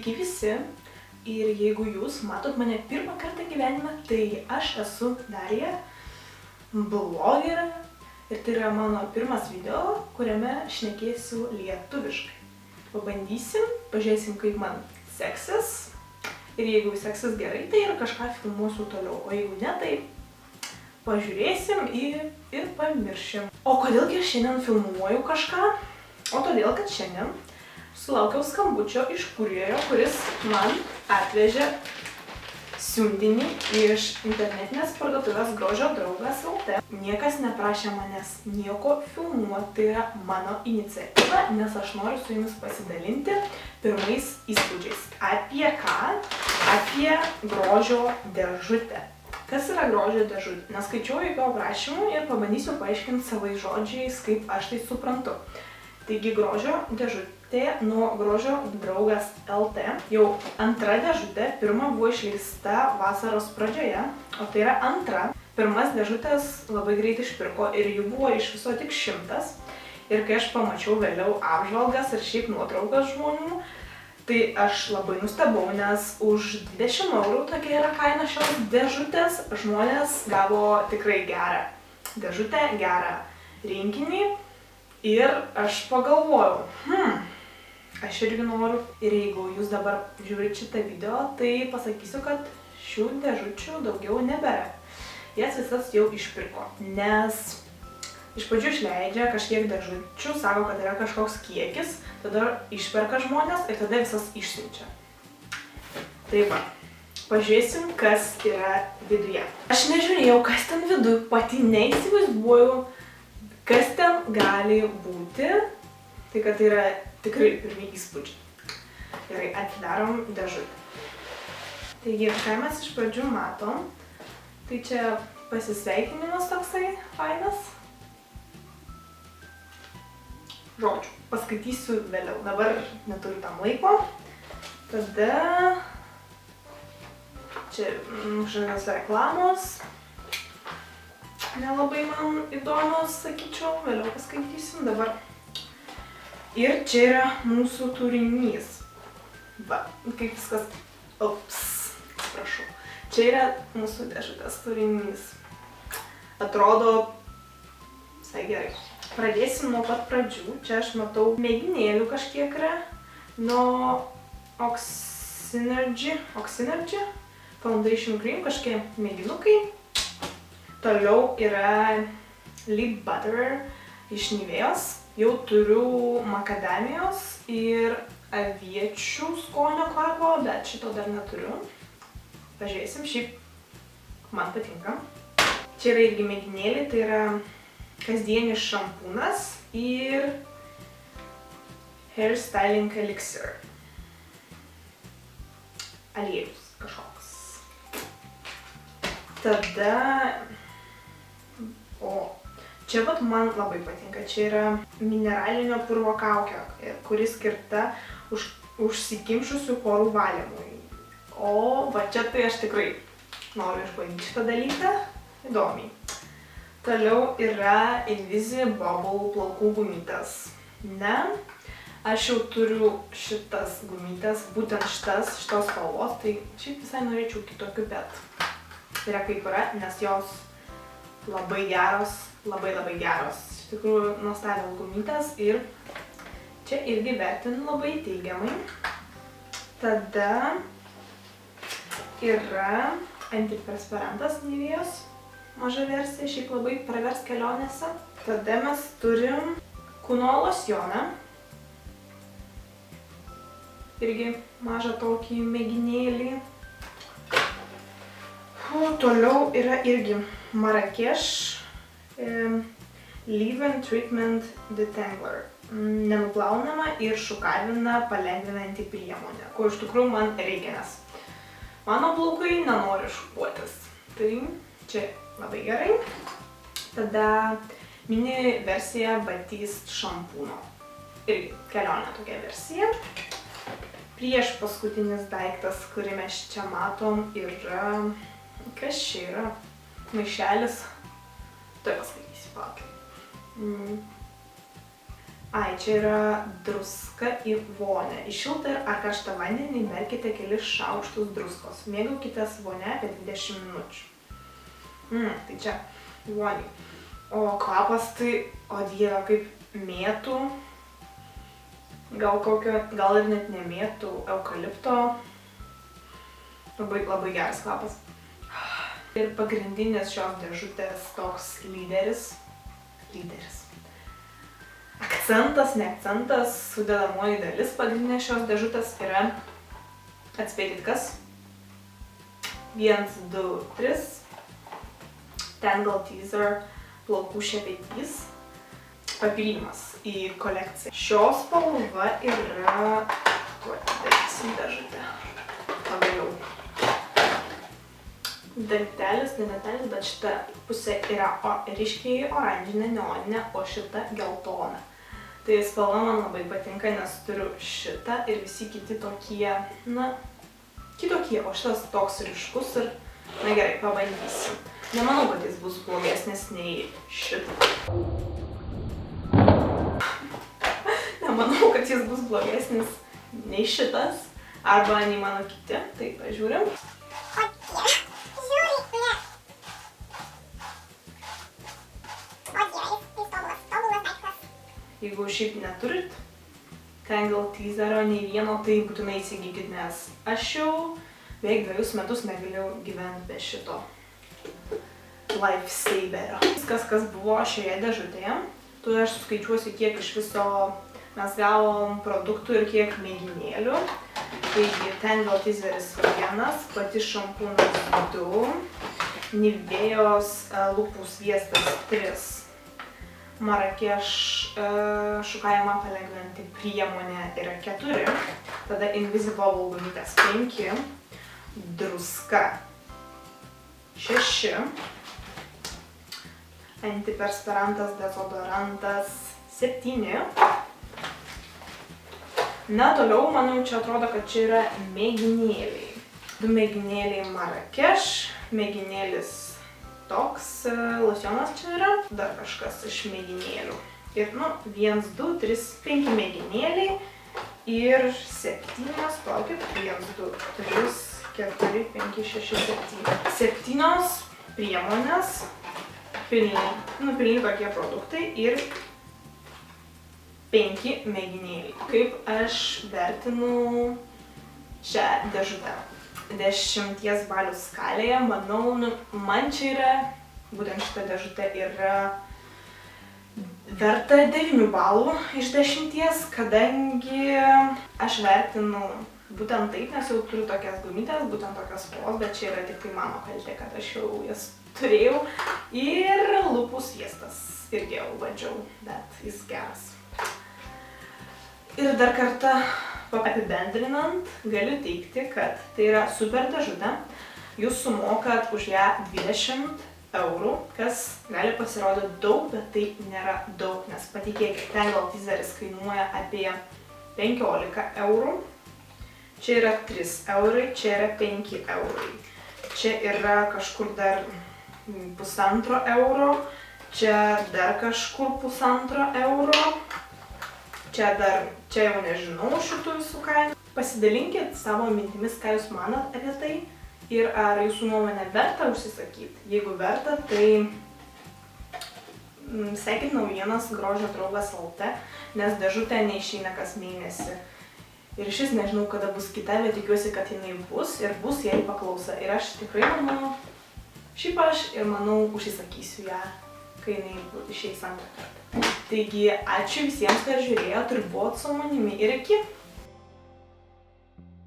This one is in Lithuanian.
Sveiki visi ir jeigu jūs matot mane pirmą kartą gyvenime, tai aš esu Darija, blogerė ir tai yra mano pirmas video, kuriame šnekėsiu lietuviškai. Pabandysim, pažiūrėsim kaip man seksis ir jeigu seksis gerai, tai ir kažką filmuosiu toliau, o jeigu ne, tai pažiūrėsim ir pamiršim. O kodėlgi aš šiandien filmuoju kažką? O todėl, kad šiandien sulaukiau skambučio iš kurjerio, kuris man atvežė siuntinį iš internetinės parduotuvės Grožio draugas LT. Niekas neprašė manęs nieko filmuoti, tai yra mano iniciatyva, nes aš noriu su jumis pasidalinti pirmais įspūdžiais. Apie ką? Apie Grožio dėžutę. Kas yra Grožio dėžutė? Neskaičiau jokio aprašymų ir pabandysiu paaiškinti savais žodžiais, kaip aš tai suprantu. Taigi Grožio dėžutė nuo Grožio draugas LT. Jau antra dėžutė, pirma buvo išleista vasaros pradžioje, o tai yra antra. Pirmas dėžutės labai greit išpirko ir jų buvo iš viso tik 100. Ir kai aš pamačiau vėliau apžvalgas ir šiaip nuotraukas žmonių, tai aš labai nustebau, nes už 20 eurų tokia yra kaina šios dėžutės. Žmonės gavo tikrai gerą dėžutę, gerą rinkinį. Ir aš pagalvojau, aš irgi noriu. Ir jeigu jūs dabar žiūrit šitą video, tai pasakysiu, kad šių dėžučių daugiau nebėra. Jas visas jau išpirko, nes iš pradžių išleidžia kažkiek dėžučių, sako, kad yra kažkoks kiekis, tada išperka žmonės ir tada visas išsiunčia. Tai va, pažiūrėsim, kas yra viduje. Aš nežiūrėjau, kas ten viduj, pati neįsivaizduoju, kas ten gali būti, tai kad tai yra tikrai pirmi įspūdžiai. Gerai, atidarom dėžutę. Taigi, ką mes iš pradžių matom, tai čia pasisveikinimas toksai fainas. Žodžiu, paskaitysiu vėliau, dabar neturiu tam laiko. Tada čia kažkokios reklamos. Nelabai man įdomios, sakyčiau, vėliau paskaitysim dabar. Ir čia yra mūsų turinys. Va, kaip viskas... atsiprašau. Čia yra mūsų dėžutės turinys. Atrodo visai gerai. Pradėsim nuo pat pradžių. Čia aš matau mėginėlių kažkiek yra. Nuo Oxynergy Foundation Cream, kažkiek mėginukai. Toliau yra Lip Butter iš Nivėjos. Jau turiu makadamijos ir aviečių skonio kvapo, bet šito dar neturiu. Pažiūrėsim, šiaip man patinka. Čia yra irgi mėginėliai, tai yra kasdienis šampūnas ir Hair Styling Elixir. Aliejus kažkoks. Tada... O, čia vat man labai patinka, čia yra mineralinio purvo kaukė, kuri skirta užsikimšusių porų valymui. O, va čia tai aš tikrai noriu išbandyti šitą dalyką, įdomiai. Toliau yra Invisibobble plaukų gumytės. Ne, aš jau turiu šitas gumytės, būtent šitos spalvos, tai šiaip visai norėčiau kitokių, bet yra kaip yra, nes jos labai geros, labai geros. Iš tikrųjų, nuostabios gumytės ir čia irgi vertinu labai teigiamai. Tada yra antiperspirantas Nivėjos, maža versija, šiaip labai pravers kelionėse. Tada mes turim kūno losjoną. Irgi mažą tokį mėginėlį. Toliau yra irgi Marrakeš Leave-In Treatment Detangler. Nenuplaunama ir šukavina palengvinanti priemonė, ko iš tikrųjų man reikia, nes mano plaukai nenori šukuotis. Tai čia labai gerai. Tada mini versija Batiste šampūno. Irgi kelionė tokia versija. Prieš paskutinis daiktas, kurį mes čia matom, yra... Kas čia yra? Maišelis. Tuoj paskaitysiu, palaukit. Ai, čia yra druska į vonę. Į šiltą ar karštą vandenį įmerkite kelis šaukštus druskos. Mėgaukitės vonę apie 20 minučių. Tai čia voniai. O kvapas tai, o dieve, kaip mėtų. Gal ir net nemėtų, eukalipto. Labai geras kvapas. Ir pagrindinis šios dėžutės toks lyderis. Akcentas, ne akcentas, sudedamoji dalis pagrindinė šios dėžutės yra, atspėkit kas? 1, 2, 3. Tangle Teezer plaukų šepetys. Papildymas į kolekciją. Šios spalva yra... Tuo atidarysim dėžutę. Pagaliau. Dangtelis, ne dangtelis, bet šita pusė yra ryškiai oranžinė, neoninė, o šita geltona. Tai spalva man labai patinka, nes turiu šitą ir visi kiti tokie, kitokie, o šitas toks ryškus ir, na gerai, pabandysim. Nemanau, kad jis bus blogesnis nei šitą. Nemanau, kad jis bus blogesnis nei šitas, arba nei mano kiti, tai pažiūrim. Jeigu šiaip neturit Tangle Teezerio nei vieno, tai būtinai įsigykit, nes aš jau beveik 2 metus negalėjau gyventi be šito lifesaverio. Viskas, kas buvo šioje dėžutėje, tu aš suskaičiuosiu, kiek iš viso mes gavom produktų ir kiek mėginėlių. Taigi Tangle Teezeris 1, pati šampūnas 2, Nivėjos lūpų sviestas 3. Marakeš šukavimą palengvinti priemonė yra 4, tada Invisible gumytės 5, druska 6, antiperspirantas, dezodorantas 7. Na, toliau, manau, čia atrodo, kad čia yra mėginėliai. 2 mėginėliai Marakeš, mėginėlis toks, losjonas čia yra, dar kažkas iš mėginėlių. Ir, 1, 2, 3, 5 mėginėliai ir 7, palaukit, 1, 2, 3, 4, 5, 6, 7. 7 priemonės, pilni tokie produktai ir 5 mėginėliai. Kaip aš vertinu šią dėžutę? 10 balių skalėje, manau, man čia yra, būtent šita dėžutė yra verta 9 balų iš 10, kadangi aš vertinu būtent taip, nes jau turiu tokias gumytės, būtent tokias spalvos, bet čia yra tik tai mano kaltė, kad aš jau jas turėjau. Ir lūpų sviestas irgi jau bandžiau, bet jis geras. Ir dar kartą apibendrinant, galiu teikti, kad tai yra super dėžutė. Jūs sumokat už ją 20 eurų, kas gali pasirodyti daug, bet tai nėra daug, nes patikėkit, Tangle Teezeris kainuoja apie 15 eurų. Čia yra 3 eurai, čia yra 5 eurai. Čia yra kažkur dar 1,5 euro, čia dar kažkur 1,5 euro. Čia jau nežinau šitų visų kainų. Pasidalinkit savo mintimis, ką jūs manat apie tai ir ar jūsų nuomonė verta užsisakyti. Jeigu verta, tai sekit naujienas Grožio draugas LT, nes dėžutė neišeina kas mėnesį. Ir šis nežinau, kada bus kita, bet tikiuosi, kad jinai bus ir bus jai paklausa. Ir aš tikrai manau, šiaip aš ir manau užsisakysiu ją, kai jinai išeis antrą kartą. Taigi, ačiū visiems, kad žiūrėjot ir buvot su manimi ir iki.